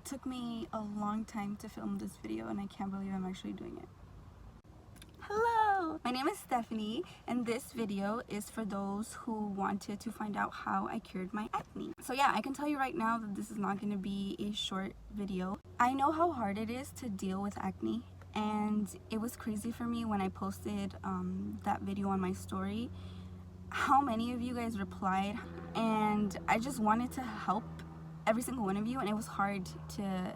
took me a long time to film this video and I can't believe I'm actually doing it. Hello! My name is Stephanie and this video is for those who wanted to find out how I cured my acne. So yeah, I can tell you right now that this is not going to be a short video. I know how hard it is to deal with acne, and it was crazy for me when I posted that video on my story how many of you guys replied, and I just wanted to help every single one of you, and it was hard to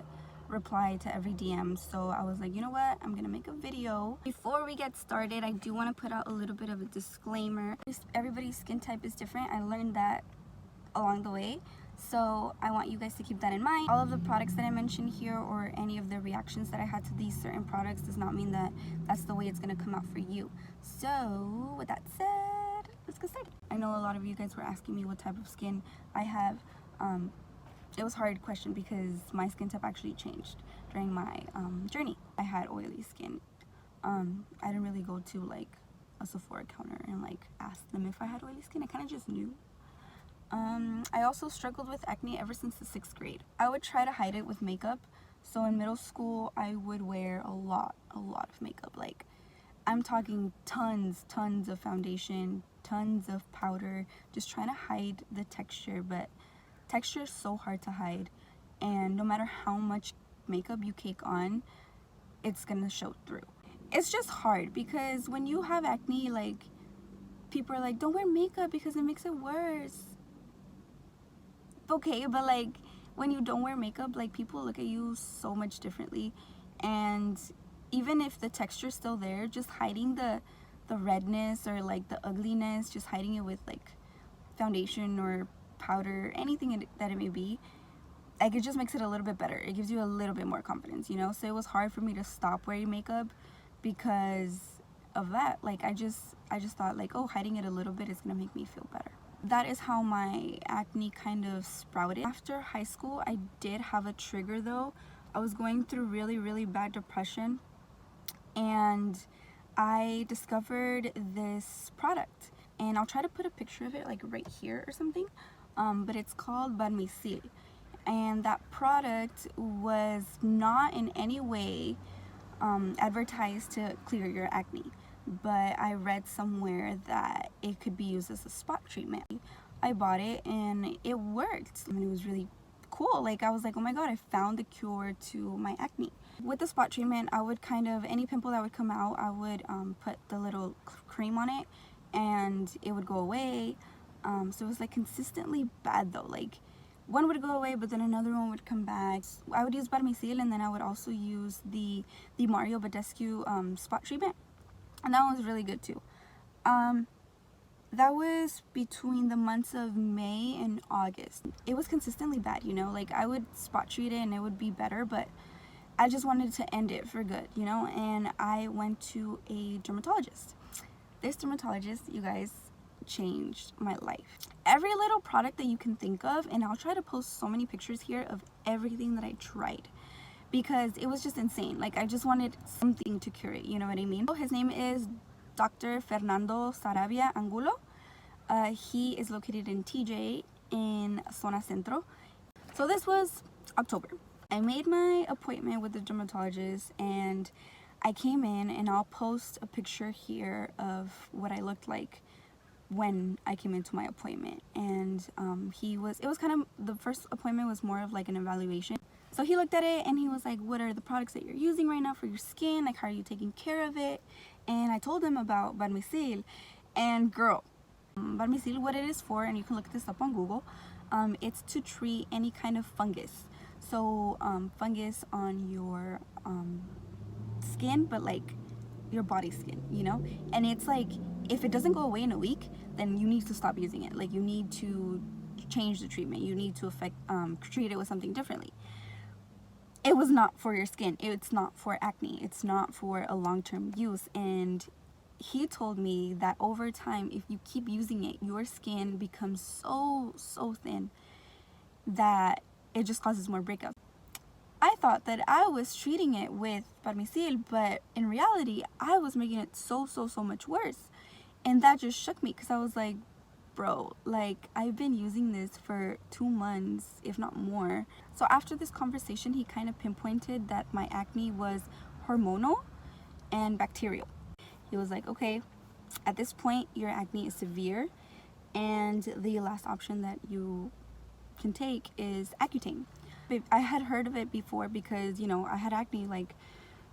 reply to every DM. So I was like, you know what, I'm gonna make a video. Before we get started, I do want to put out a little bit of a disclaimer. Everybody's skin type is different. I learned that along the way, so I want you guys to keep that in mind. All of the products that I mentioned here or any of the reactions that I had to these certain products does not mean that that's the way it's gonna come out for you. So with that said, let's get started. I know a lot of you guys were asking me what type of skin I have. It was a hard question because my skin type actually changed during my journey. I had oily skin. I didn't really go to like a Sephora counter and like ask them if I had oily skin. I kind of just knew. I also struggled with acne ever since the 6th grade. I would try to hide it with makeup. So in middle school, I would wear a lot of makeup. Like, I'm talking tons of foundation, tons of powder, just trying to hide the texture. But texture is so hard to hide, and no matter how much makeup you cake on, it's gonna show through. It's just hard because when you have acne, like, people are like, don't wear makeup because it makes it worse. Okay, but like when you don't wear makeup, like, people look at you so much differently, and even if the texture's still there, just hiding the redness or like the ugliness, just hiding it with like foundation or powder, anything that it may be, like, it just makes it a little bit better. It gives you a little bit more confidence, you know. So it was hard for me to stop wearing makeup because of that. Like, I just thought like, oh, hiding it a little bit is gonna make me feel better. That is how my acne kind of sprouted. After high school, I did have a trigger though. I was going through really bad depression, and I discovered this product, and I'll try to put a picture of it like right here or something. But it's called Barmisil, and that product was not in any way advertised to clear your acne, but I read somewhere that it could be used as a spot treatment. I bought it and it worked. I mean, it was really cool. Like, I was like, oh my god, I found the cure to my acne. With the spot treatment, I would kind of, any pimple that would come out, I would put the little cream on it and it would go away. So it was like consistently bad though. Like, one would go away, but then another one would come back. I would use Barmisil, and then I would also use the Mario Badescu spot treatment, and that one was really good too. That was between the months of May and August. It was consistently bad, you know. Like, I would spot treat it and it would be better, but I just wanted to end it for good, you know. And I went to a dermatologist. This dermatologist, you guys, changed my life. Every little product that you can think of, and I'll try to post so many pictures here of everything that I tried because it was just insane. Like, I just wanted something to cure it, you know what I mean? His name is Dr. Fernando Sarabia Angulo. He is located in TJ in Zona Centro. So this was October. I made my appointment with the dermatologist and I came in, and I'll post a picture here of what I looked like when I came into my appointment. And it was kind of, the first appointment was more of like an evaluation. So he looked at it and he was like, what are the products that you're using right now for your skin? Like, how are you taking care of it? And I told him about Barmisil, and girl, Barmisil, what it is for, and you can look this up on Google, it's to treat any kind of fungus. So fungus on your skin, but like your body skin, you know. And it's like, if it doesn't go away in a week, then you need to stop using it. Like, you need to change the treatment. You need to treat it with something differently. It was not for your skin. It's not for acne. It's not for a long-term use. And he told me that over time, if you keep using it, your skin becomes so thin that it just causes more breakouts. I thought that I was treating it with Barmisil, but in reality, I was making it so much worse. And that just shook me because I was like, bro, like I've been using this for 2 months, if not more. So after this conversation, he kind of pinpointed that my acne was hormonal and bacterial. He was like, okay, at this point your acne is severe, and the last option that you can take is Accutane. I had heard of it before because, you know, I had acne like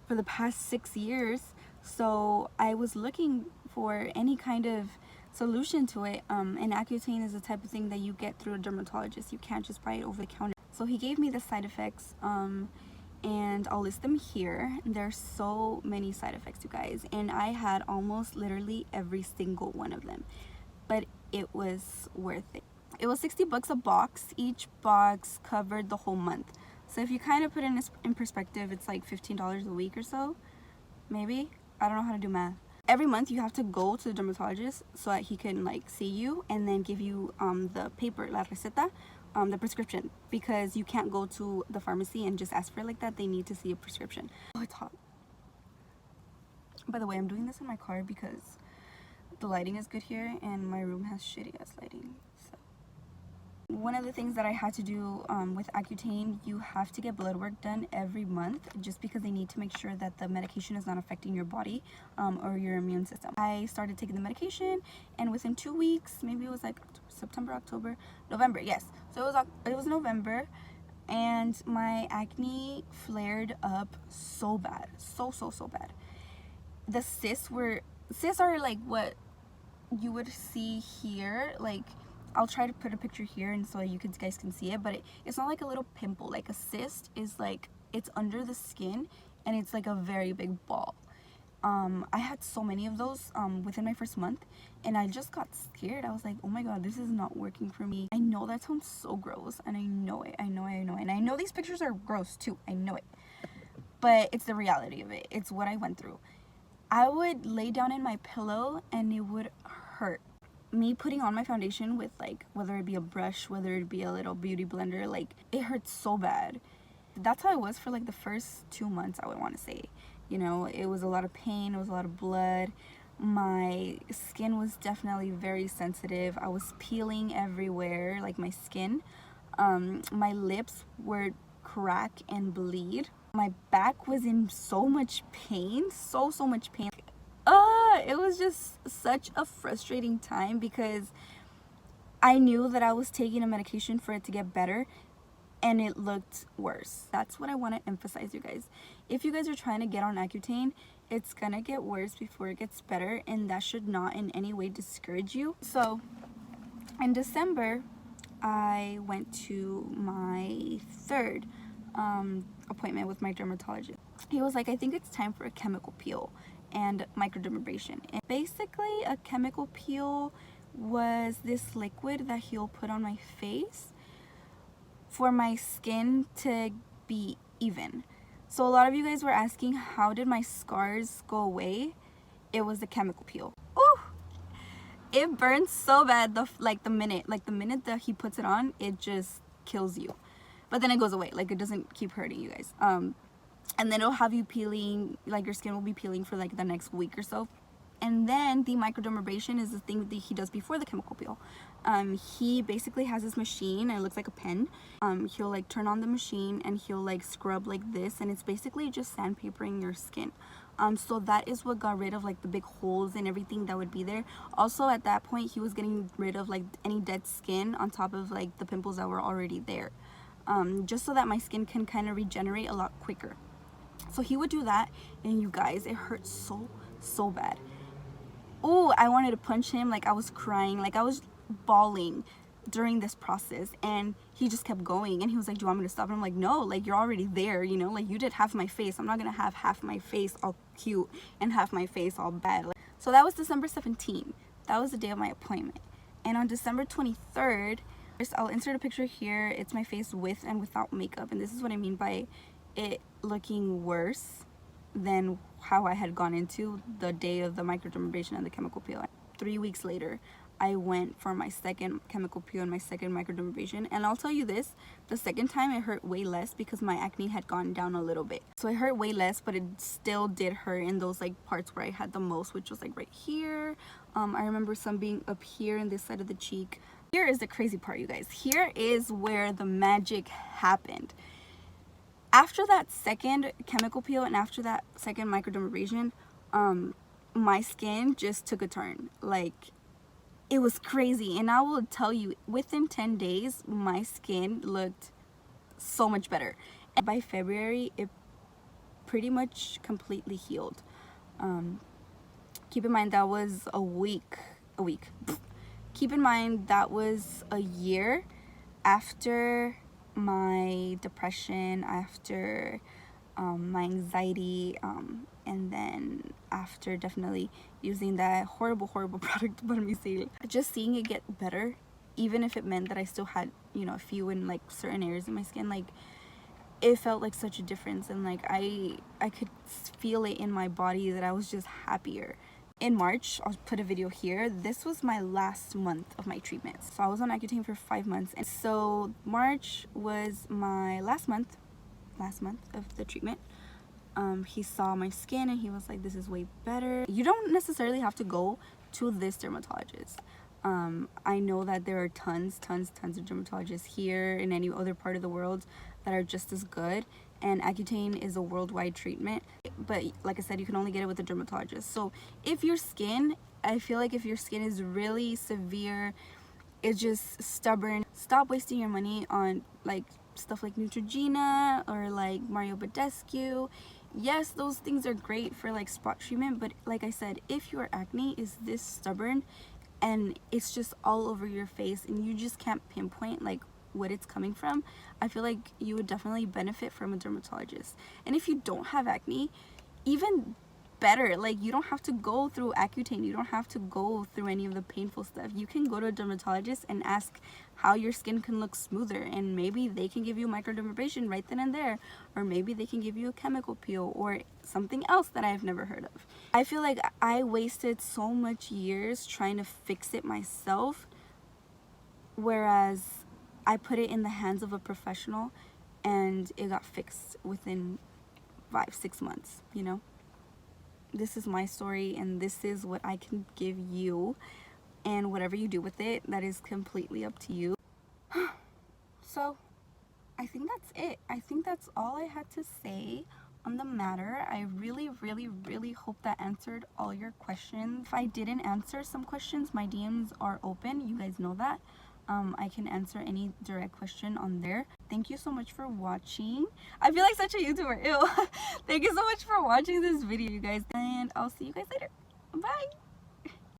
for the past 6 years, so I was looking for any kind of solution to it, and Accutane is the type of thing that you get through a dermatologist. You can't just buy it over the counter. So he gave me the side effects, and I'll list them here. There's so many side effects, you guys, and I had almost literally every single one of them, but it was worth it. It was $60 a box. Each box covered the whole month. So if you kind of put it in perspective, it's like $15 a week or so, maybe. I don't know how to do math. Every month you have to go to the dermatologist so that he can like see you and then give you the paper, la receta, the prescription, because you can't go to the pharmacy and just ask for it like that. They need to see a prescription. Oh, it's hot. By the way, I'm doing this in my car because the lighting is good here and my room has shitty ass lighting. One of the things that I had to do with Accutane, you have to get blood work done every month, just because they need to make sure that the medication is not affecting your body or your immune system. I started taking the medication, and within 2 weeks, maybe it was like September, October, November, yes. So it was November, and my acne flared up so bad, so bad. The cysts are like what you would see here, like. I'll try to put a picture here and so you guys can see it, but it's not like a little pimple. Like a cyst is like, it's under the skin and it's like a very big ball. I had so many of those within my first month, and I just got scared. I was like, oh my god, this is not working for me. I know that sounds so gross, and I know it, and I know these pictures are gross too, I know it, but it's the reality of it. It's what I went through. I would lay down in my pillow and it would hurt. Me putting on my foundation with, like, whether it be a brush, whether it be a little beauty blender, like, it hurts so bad. That's how it was for like the first 2 months, I would want to say. You know, it was a lot of pain, it was a lot of blood. My skin was definitely very sensitive. I was peeling everywhere, like my skin. My lips were crack and bleed. My back was in so much pain, so much pain. It was just such a frustrating time because I knew that I was taking a medication for it to get better, and it looked worse. That's what I want to emphasize, you guys. If you guys are trying to get on Accutane, it's gonna get worse before it gets better, and that should not in any way discourage you. So in December, I went to my third appointment with my dermatologist. He was like, I think it's time for a chemical peel and microdermabrasion. And basically a chemical peel was this liquid that he'll put on my face for my skin to be even. So a lot of you guys were asking, how did my scars go away? It was the chemical peel. Ooh, it burns so bad. The minute that he puts it on, it just kills you. But then it goes away. Like, it doesn't keep hurting you guys. And then it'll have you peeling, like your skin will be peeling for like the next week or so. And then the microdermabrasion is the thing that he does before the chemical peel. He basically has this machine, and it looks like a pen. He'll like turn on the machine and he'll like scrub like this, and it's basically just sandpapering your skin. So that is what got rid of like the big holes and everything that would be there. Also at that point, he was getting rid of like any dead skin on top of like the pimples that were already there. Just so that my skin can kind of regenerate a lot quicker. So he would do that, and you guys, it hurt so bad. Oh, I wanted to punch him. Like, I was crying, like I was bawling during this process, and he just kept going, and he was like, do you want me to stop? And I'm like, no, like, you're already there, you know, like, you did half my face. I'm not gonna have half my face all cute and half my face all bad. So that was December 17th. That was the day of my appointment. And on December 23rd, I'll insert a picture here. It's my face with and without makeup, and this is what I mean by it looking worse than how I had gone into the day of the microdermabrasion and the chemical peel. 3 weeks later, I went for my second chemical peel and my second microdermabrasion. And I'll tell you this, the second time it hurt way less because my acne had gone down a little bit. So it hurt way less, but it still did hurt in those like parts where I had the most, which was like right here. I remember some being up here in this side of the cheek. Here is the crazy part, you guys. Here is where the magic happened. After that second chemical peel and after that second microdermabrasion, my skin just took a turn. Like, it was crazy. And I will tell you, within 10 days, my skin looked so much better. And by February, it pretty much completely healed. Keep in mind that was a week. Keep in mind that was a year after my depression, after my anxiety, and then after definitely using that horrible product, just seeing it get better, even if it meant that I still had, you know, a few in like certain areas of my skin, like it felt like such a difference. And like I could feel it in my body that I was just happier. In March, I'll put a video here, this was my last month of my treatment. So I was on Accutane for 5 months, and so March was my last month of the treatment. He saw my skin and he was like, this is way better. You don't necessarily have to go to this dermatologist. I know that there are tons of dermatologists here in any other part of the world that are just as good, and Accutane is a worldwide treatment, but like I said, you can only get it with a dermatologist. So if your skin, I feel like if your skin is really severe, it's just stubborn, stop wasting your money on like stuff like Neutrogena or like Mario Badescu. Yes, those things are great for like spot treatment, but like I said, if your acne is this stubborn and it's just all over your face and you just can't pinpoint like what it's coming from, I feel like you would definitely benefit from a dermatologist. And if you don't have acne, even better, like you don't have to go through Accutane, you don't have to go through any of the painful stuff. You can go to a dermatologist and ask how your skin can look smoother, and maybe they can give you microdermabrasion right then and there, or maybe they can give you a chemical peel or something else that I've never heard of. I feel like I wasted so much years trying to fix it myself, whereas I put it in the hands of a professional and it got fixed within 5-6 months, you know? This is my story and this is what I can give you, and whatever you do with it, that is completely up to you. So I think that's it. I think that's all I had to say on the matter. I really hope that answered all your questions. If I didn't answer some questions, my DMs are open, you guys know that. I can answer any direct question on there. Thank you so much for watching. I feel like such a YouTuber. Ew. Thank you so much for watching this video, you guys, and I'll see you guys later. Bye.